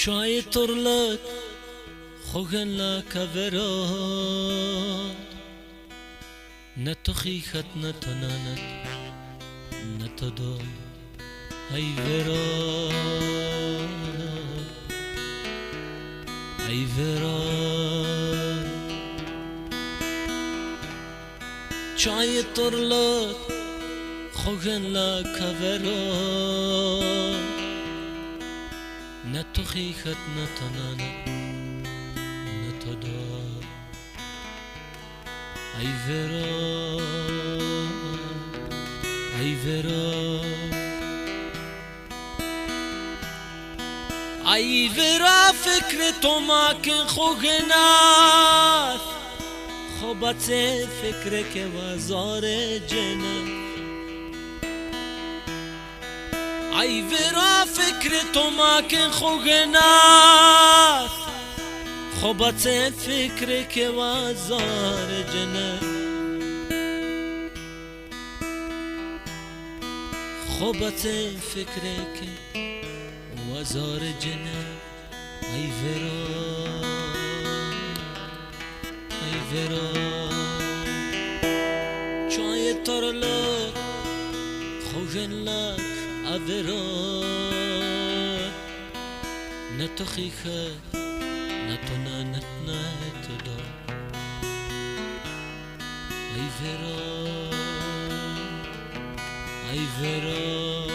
چای ترلت خوگن لا کورا نه تو خیخت نه تو نانت نه تو دو ای ورا ای ورا چای ترلت خوگن لا کورا نه تو خیخت نه تو نانت نه تو دو ای ورا ای ورا ای ورا فکر تو ماکن خوگنات خوبت فکر که وزار جنت ای ورا فکر تو ماکن خوگنات خوبت فکر که وزار جنت خوبت فکر که وزار جنت ای ورا ای ورا چای ترلک خوگن لک اورا نه تو خیخت نه تو نانت نه تو دو ای ورا ای ورا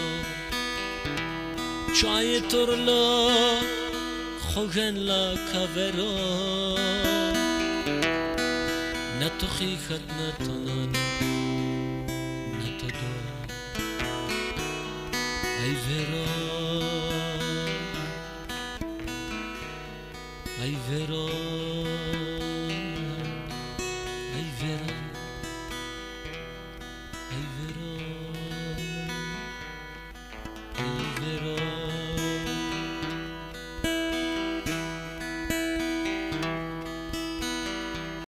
چای ترلک خوگن لا کورا نه تو خیخت نه تو نانت نه تو دو ای ورا ای ورا